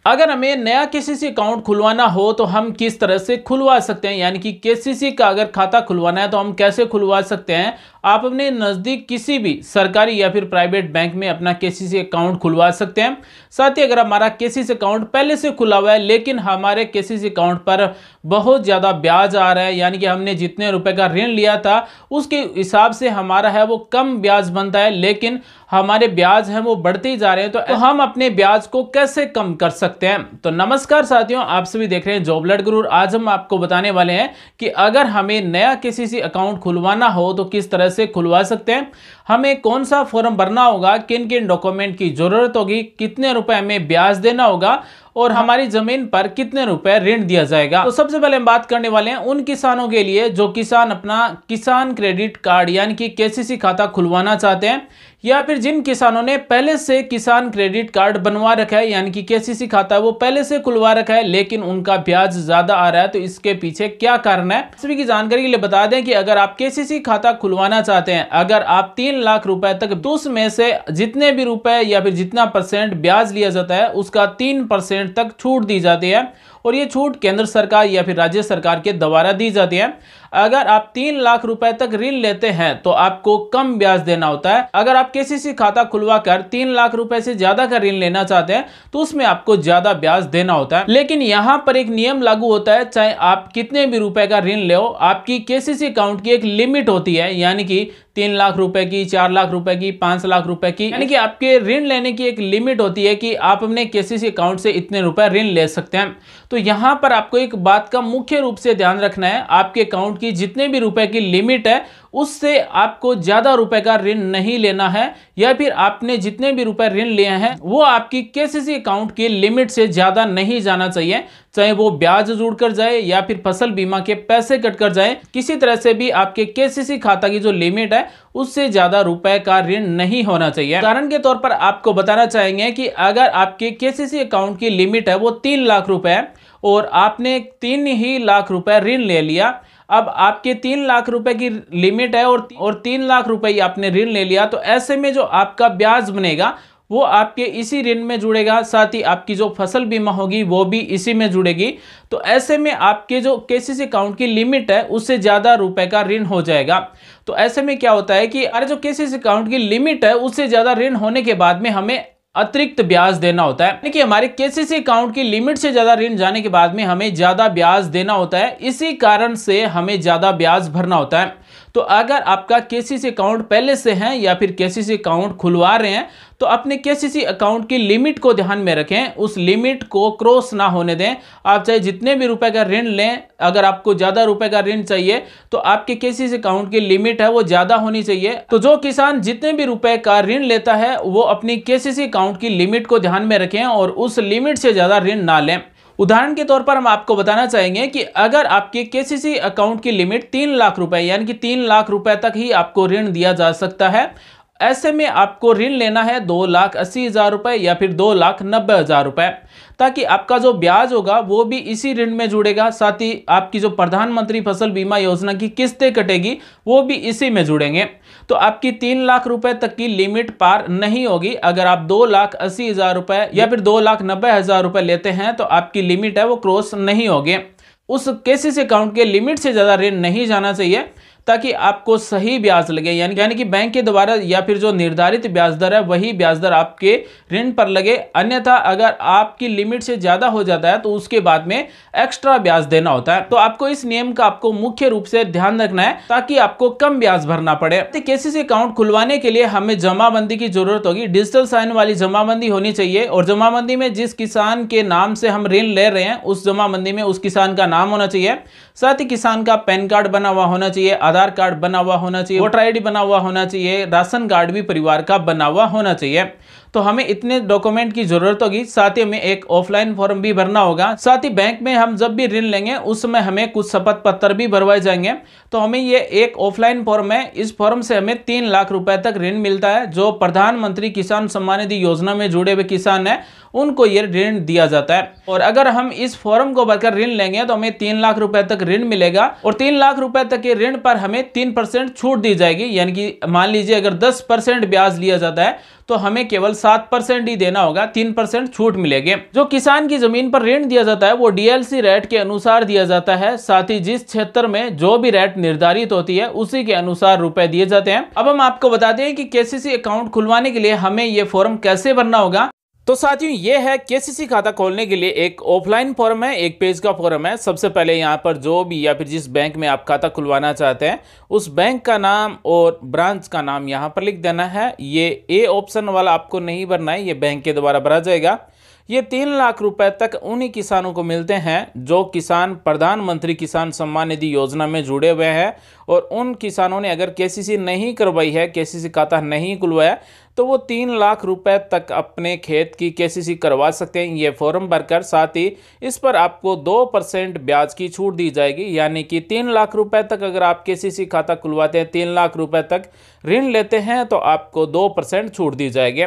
अगर हमें नया केसीसी अकाउंट खुलवाना हो तो हम किस तरह से खुलवा सकते हैं, यानी कि केसीसी का अगर खाता खुलवाना है तो हम कैसे खुलवा सकते हैं। आप अपने नज़दीक किसी भी सरकारी या फिर प्राइवेट बैंक में अपना केसीसी अकाउंट खुलवा सकते हैं। साथ ही अगर हमारा केसीसी अकाउंट पहले से खुला हुआ है लेकिन हमारे केसीसी अकाउंट पर बहुत ज़्यादा ब्याज आ रहा है, यानी कि हमने जितने रुपए का ऋण लिया था उसके हिसाब से हमारा है वो कम ब्याज बनता है, लेकिन हमारे ब्याज हैं वो बढ़ते ही जा रहे हैं, तो हम अपने ब्याज को कैसे कम कर सकते हैं। तो नमस्कार साथियों, आप सभी देख रहे हैं जॉब अलर्ट गुरु। आज हम आपको बताने वाले हैं कि अगर हमें नया केसीसी अकाउंट खुलवाना हो तो किस तरह से खुलवा सकते हैं, हमें कौन सा फॉर्म भरना होगा, किन किन डॉक्यूमेंट की जरूरत होगी, कितने रुपए हमें ब्याज देना होगा और हमारी जमीन पर कितने रुपए ऋण दिया जाएगा। तो सबसे पहले हम बात करने वाले हैं उन किसानों के लिए जो किसान अपना किसान क्रेडिट कार्ड यानी कि केसीसी खाता खुलवाना चाहते हैं, या फिर जिन किसानों ने पहले से किसान क्रेडिट कार्ड बनवा रखा है यानी कि केसीसी खाता वो पहले से खुलवा रखा है लेकिन उनका ब्याज ज्यादा आ रहा है। तो इसके पीछे क्या कारण है, सभी की जानकारी के लिए बता दें कि अगर आप केसीसी खाता खुलवाना चाहते हैं, अगर आप 3 लाख रुपए तक, तो उसमें से जितने भी रुपए या फिर जितना परसेंट ब्याज लिया जाता है उसका 3% तक छूट दी जाती है, और ये छूट केंद्र सरकार या फिर राज्य सरकार के द्वारा दी जाती है। अगर आप 3 लाख रुपए तक ऋण लेते हैं तो आपको कम ब्याज देना होता है। अगर आप केसीसी खाता खुलवाकर 3 लाख रुपए से ज्यादा का ऋण लेना चाहते हैं तो उसमें आपको ज्यादा ब्याज देना होता है। लेकिन यहां पर एक नियम लागू होता है, चाहे आप कितने भी रुपए का ऋण ले, आपकी केसीसी अकाउंट की एक लिमिट होती है, यानी कि 3 लाख रुपए की, 4 लाख रुपए की, 5 लाख रुपए की, यानी कि आपके ऋण लेने की एक लिमिट होती है कि आप अपने केसीसी अकाउंट से इतने रुपए ऋण ले सकते हैं। तो यहां पर आपको एक बात का मुख्य रूप से ध्यान रखना है, आपके अकाउंट की जितने भी रुपए की लिमिट है उससे आपको ज्यादा रुपए का ऋण नहीं लेना है, या फिर आपने जितने भी रुपए ऋण लिए हैं वो आपकी केसीसी अकाउंट की लिमिट से ज्यादा नहीं जाना चाहिए, चाहे वो ब्याज जुड़कर जाए या फिर फसल बीमा के पैसे कटकर जाए, किसी तरह से भी आपके केसीसी खाता की जो लिमिट है उससे ज्यादा रुपए का ऋण नहीं होना चाहिए। उदाहरण के तौर पर आपको बताना चाहेंगे कि अगर आपके केसीसी अकाउंट की लिमिट है वो 3 लाख रुपए है और आपने 3 ही लाख रुपए ऋण ले लिया, अब आपके 3 लाख रुपए की लिमिट है और 3 लाख रुपए आपने ऋण ले लिया, तो ऐसे में जो आपका ब्याज बनेगा वो आपके इसी ऋण में जुड़ेगा, साथ ही आपकी जो फसल बीमा होगी वो भी इसी में जुड़ेगी। तो ऐसे में आपके जो केसीसी अकाउंट की लिमिट है उससे ज्यादा रुपए का ऋण हो जाएगा। तो ऐसे में क्या होता है कि अरे जो केसीसी अकाउंट की लिमिट है उससे ज्यादा ऋण होने के बाद में हमें अतिरिक्त ब्याज देना होता है, यानी कि हमारे केसीसी अकाउंट की लिमिट से ज्यादा ऋण जाने के बाद में हमें ज्यादा ब्याज देना होता है, इसी कारण से हमें ज्यादा ब्याज भरना होता है। तो अगर आपका केसीसी अकाउंट पहले से है या फिर केसीसी अकाउंट खुलवा रहे हैं तो अपने केसीसी अकाउंट की लिमिट को ध्यान में रखें, उस लिमिट को क्रॉस ना होने दें। आप चाहे जितने भी रुपए का ऋण लें, अगर आपको ज्यादा रुपए का ऋण चाहिए तो आपके केसीसी अकाउंट की लिमिट है वो ज्यादा होनी चाहिए। तो जो किसान जितने भी रुपए का ऋण लेता है वो अपनी केसीसी अकाउंट की लिमिट को ध्यान में रखें और उस लिमिट से ज्यादा ऋण ना लें। उदाहरण के तौर पर हम आपको बताना चाहेंगे कि अगर आपके केसीसी अकाउंट की लिमिट 3 लाख रुपए यानी कि 3 लाख रुपए तक ही आपको ऋण दिया जा सकता है, ऐसे में आपको ऋण लेना है 2,80,000 रुपए या फिर 2,90,000 रुपए, ताकि आपका जो ब्याज होगा वो भी इसी ऋण में जुड़ेगा, साथ ही आपकी जो प्रधानमंत्री फसल बीमा योजना की किस्तें कटेगी वो भी इसी में जुड़ेंगे। तो आपकी 3 लाख रुपए तक की लिमिट पार नहीं होगी। अगर आप 2,80,000 रुपए या फिर 2,90,000 रुपए लेते हैं तो आपकी लिमिट है वो क्रॉस नहीं होगी। उस केसीसी अकाउंट के लिमिट से ज्यादा ऋण नहीं जाना चाहिए ताकि आपको सही ब्याज लगे, यानी कि बैंक के द्वारा या फिर जो निर्धारित ब्याज दर है वही ब्याज दर आपके ऋण पर लगे। अन्यथा अगर आपकी लिमिट से ज्यादा हो जाता है तो उसके बाद में एक्स्ट्रा ब्याज देना होता है। तो आपको इस नियम का आपको मुख्य रूप से ध्यान रखना है ताकि आपको कम ब्याज भरना पड़े। केसीसी अकाउंट खुलवाने के लिए हमें जमाबंदी की जरूरत होगी, डिजिटल साइन वाली जमाबंदी होनी चाहिए, और जमाबंदी में जिस किसान के नाम से हम ऋण ले रहे हैं उस जमाबंदी में उस किसान का नाम होना चाहिए, साथ ही किसान का पैन कार्ड बना हुआ होना चाहिए, आधार कार्ड बना हुआ होना चाहिए, वोटर आईडी बना हुआ होना चाहिए, राशन कार्ड भी परिवार का बना हुआ होना चाहिए। तो हमें इतने डॉक्यूमेंट की जरूरत होगी। साथ ही हमें एक ऑफलाइन फॉर्म भी भरना होगा। साथ ही बैंक में हम जब भी ऋण लेंगे उस समय हमें कुछ शपथ पत्र भी भरवाए जाएंगे। तो हमें ये एक ऑफलाइन फॉर्म है, इस फॉर्म से हमें 3 लाख रुपए तक ऋण मिलता है। जो प्रधानमंत्री किसान सम्मान निधि योजना में जुड़े हुए किसान है उनको ये ऋण दिया जाता है। और अगर हम इस फॉर्म को भरकर ऋण लेंगे तो हमें 3 लाख रुपए तक ऋण मिलेगा, और 3 लाख रुपए तक के ऋण पर हमें 3% छूट दी जाएगी। यानी कि मान लीजिए अगर 10% ब्याज लिया जाता है तो हमें केवल 7% ही देना होगा, 3% छूट मिलेगी। जो किसान की जमीन पर ऋण दिया जाता है वो डीएलसी रेट के अनुसार दिया जाता है। साथ ही जिस क्षेत्र में जो भी रेट निर्धारित होती है उसी के अनुसार रुपए दिए जाते हैं। अब हम आपको बताते हैं कि केसीसी अकाउंट खुलवाने के लिए हमें यह फॉर्म कैसे भरना होगा। तो साथियों, ये है केसीसी खाता खोलने के लिए एक ऑफलाइन फॉर्म है, एक पेज का फॉर्म है। सबसे पहले यहाँ पर जो भी या फिर जिस बैंक में आप खाता खुलवाना चाहते हैं उस बैंक का नाम और ब्रांच का नाम यहाँ पर लिख देना है। ये ए ऑप्शन वाला आपको नहीं भरना है, ये बैंक के द्वारा भरा जाएगा। ये 3 लाख रुपए तक उन्हीं किसानों को मिलते हैं जो किसान प्रधानमंत्री किसान सम्मान निधि योजना में जुड़े हुए हैं। और उन किसानों ने अगर केसीसी नहीं करवाई है, केसीसी खाता नहीं खुलवाया, तो वो 3 लाख रुपए तक अपने खेत की केसीसी करवा सकते हैं ये फॉर्म भरकर। साथ ही इस पर आपको 2% ब्याज की छूट दी जाएगी, यानी कि 3 लाख रुपए तक अगर आप केसीसी खाता खुलवाते हैं, 3 लाख रुपए तक ऋण लेते हैं, तो आपको 2% छूट दी जाएगी।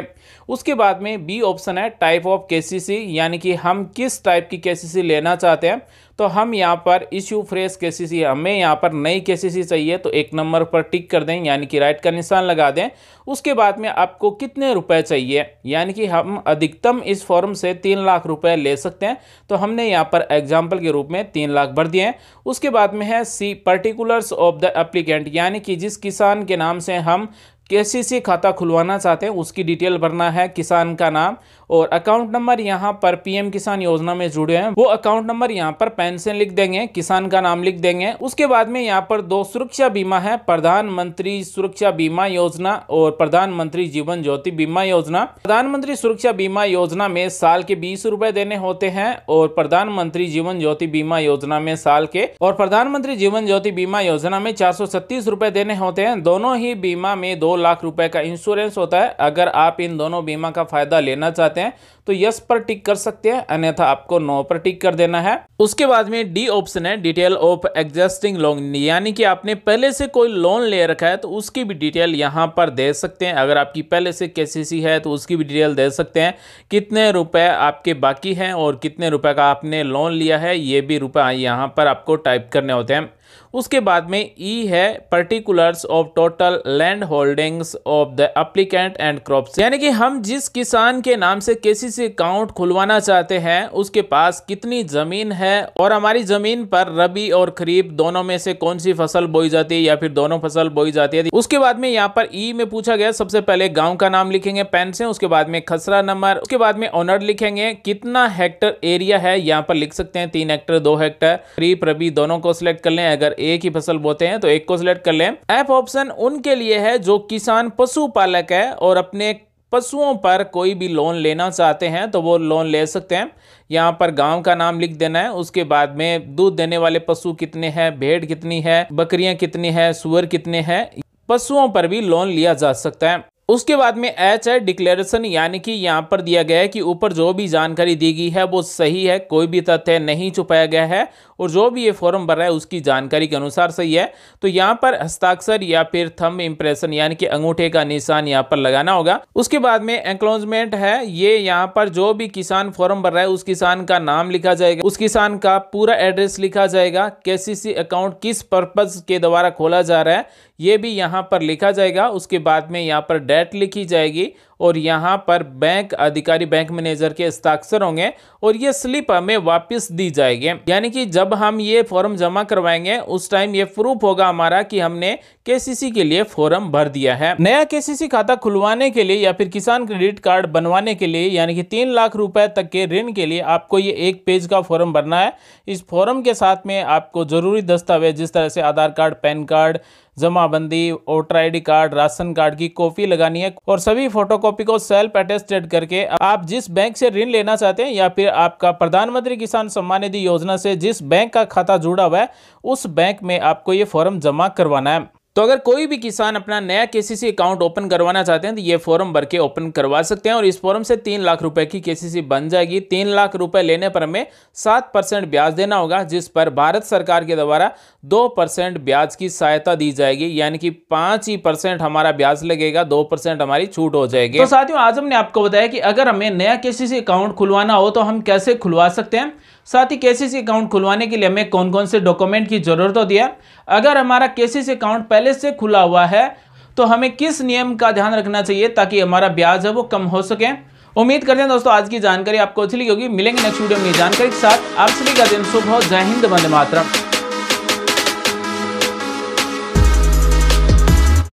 उसके बाद में बी ऑप्शन है टाइप ऑफ केसीसी, यानी कि हम किस टाइप की केसीसी लेना चाहते हैं। तो हम यहाँ पर इश्यू फ्रेश केसीसी, हमें यहाँ पर नई केसीसी चाहिए, तो 1 नंबर पर टिक कर दें, यानी कि राइट का निशान लगा दें। उसके बाद में आपको कितने रुपए चाहिए, यानी कि हम अधिकतम इस फॉर्म से 3 लाख रुपए ले सकते हैं, तो हमने यहाँ पर एग्जाम्पल के रूप में 3 लाख भर दिए हैं। उसके बाद में है सी पर्टिकुलर्स ऑफ द एप्लीकेंट, यानी कि जिस किसान के नाम से हम केसीसी खाता खुलवाना चाहते हैं उसकी डिटेल भरना है, किसान का नाम और अकाउंट नंबर। यहाँ पर पीएम किसान योजना में जुड़े हैं वो अकाउंट नंबर यहाँ पर पेंशन लिख देंगे, किसान का नाम लिख देंगे। उसके बाद में यहाँ पर 2 सुरक्षा बीमा है, प्रधानमंत्री सुरक्षा बीमा योजना और प्रधानमंत्री जीवन ज्योति बीमा योजना। प्रधानमंत्री सुरक्षा बीमा योजना में साल के 20 रुपए देने होते हैं और प्रधानमंत्री जीवन ज्योति बीमा योजना में साल के, और प्रधानमंत्री जीवन ज्योति बीमा योजना में 436 रुपए देने होते हैं। दोनों ही बीमा में 2 लाख रुपए का इंश्योरेंस होता है। अगर आप इन दोनों बीमा का फायदा लेना चाहते हैं तो यस पर टिक कर सकते हैं, अन्यथा आपको नो पर टिक कर देना है। उसके बाद में डी ऑप्शन है डिटेल ऑफ एग्जिस्टिंग लोन, यानी कि आपने पहले से कोई लोन ले रखा है तो उसकी भी डिटेल यहाँ पर दे सकते हैं। अगर आपकी पहले से केसीसी है तो उसकी भी डिटेल दे सकते हैं, कितने रुपए आपके बाकी हैं और कितने रुपए का आपने लोन लिया है, ये भी रुपए यहाँ पर आपको टाइप करने होते हैं। उसके बाद में ई है particulars of total land holdings of the applicant and crops, यानी कि हम जिस किसान के नाम से केसीसी अकाउंट खुलवाना चाहते हैं उसके पास कितनी जमीन है और हमारी जमीन पर रबी और खरीफ दोनों में से कौन सी फसल बोई जाती है या फिर दोनों फसल बोई जाती है। उसके बाद में यहाँ पर ई में पूछा गया, सबसे पहले गांव का नाम लिखेंगे पेन से, उसके बाद में खसरा नंबर, उसके बाद में ऑनर लिखेंगे, कितना हेक्टर एरिया है यहाँ पर लिख सकते हैं 3 हेक्टर 2 हेक्टर, खरीफ रबी दोनों को सिलेक्ट कर लें। अगर एक ही फसल बोते हैं तो एक को सिलेक्ट कर लें। एफ ऑप्शन उनके लिए है जो किसान पशुपालक है और अपने पशुओं पर कोई भी लोन लेना चाहते हैं तो वो लोन ले सकते हैं। यहाँ पर गांव का नाम लिख देना है, उसके बाद में दूध देने वाले पशु कितने हैं, भेड़ कितनी है, बकरियां कितनी है, सुअर कितने हैं, पशुओं पर भी लोन लिया जा सकता है। उसके बाद में एच है डिक्लेरेशन, यानी कि यहाँ पर दिया गया है कि ऊपर जो भी जानकारी दी गई है वो सही है, कोई भी तथ्य नहीं छुपाया गया है और जो भी ये फॉर्म भर रहा है उसकी जानकारी के अनुसार सही है। तो यहाँ पर हस्ताक्षर या फिर थंब इंप्रेशन यानी कि अंगूठे का निशान यहाँ पर लगाना होगा। उसके बाद में एक्नॉलेजमेंट है, ये यहाँ पर जो भी किसान फॉर्म भर रहा है उस किसान का नाम लिखा जाएगा, उस किसान का पूरा एड्रेस लिखा जाएगा, केसीसी अकाउंट किस पर्पज के द्वारा खोला जा रहा है ये भी यहाँ पर लिखा जाएगा। उसके बाद में यहाँ पर डेट लिखी जाएगी और यहाँ पर बैंक अधिकारी बैंक मैनेजर के हस्ताक्षर होंगे और ये स्लिप हमें वापस दी जाएगी, यानी कि जब हम ये फॉर्म जमा करवाएंगे उस टाइम ये प्रूफ होगा हमारा कि हमने केसीसी के लिए फॉर्म भर दिया है। नया केसीसी खाता खुलवाने के लिए या फिर किसान क्रेडिट कार्ड बनवाने के लिए यानी कि 3 लाख रुपए तक के ऋण के लिए आपको ये 1 पेज का फॉर्म भरना है। इस फॉर्म के साथ में आपको जरूरी दस्तावेज जिस तरह से आधार कार्ड, पैन कार्ड, जमाबंदी, voter ID card, ration card की कॉपी लगानी है और सभी फोटोकॉपी को सेल्फ अटेस्टेड करके आप जिस बैंक से ऋण लेना चाहते हैं या फिर आपका प्रधानमंत्री किसान सम्मान निधि योजना से जिस बैंक का खाता जुड़ा हुआ है उस बैंक में आपको ये फॉर्म जमा करवाना है। तो अगर कोई भी किसान अपना नया केसीसी अकाउंट ओपन करवाना चाहते हैं तो ये फॉर्म भर के ओपन करवा सकते हैं और इस फॉर्म से 3 लाख रुपए की केसीसी बन जाएगी। 3 लाख रुपए लेने पर हमें 7% ब्याज देना होगा, जिस पर भारत सरकार के द्वारा 2% ब्याज की सहायता दी जाएगी, यानी कि 5% हमारा ब्याज लगेगा, 2% हमारी छूट हो जाएगी। तो साथियों आज हमने आपको बताया कि अगर हमें नया केसीसी अकाउंट खुलवाना हो तो हम कैसे खुलवा सकते हैं, साथ ही केसीसी अकाउंट खुलवाने के लिए हमें कौन कौन से डॉक्यूमेंट की जरूरत होती है। अगर हमारा केसीसी अकाउंट पहले से खुला हुआ है तो हमें किस नियम का ध्यान रखना चाहिए ताकि हमारा ब्याज है वो कम हो सके। उम्मीद करते हैं दोस्तों आज की जानकारी आपको अच्छी लगी होगी। मिलेंगे नेक्स्ट वीडियो में जानकारी के साथ। आप सभी का दिन शुभ हो। जय हिंद, वंदे मातरम।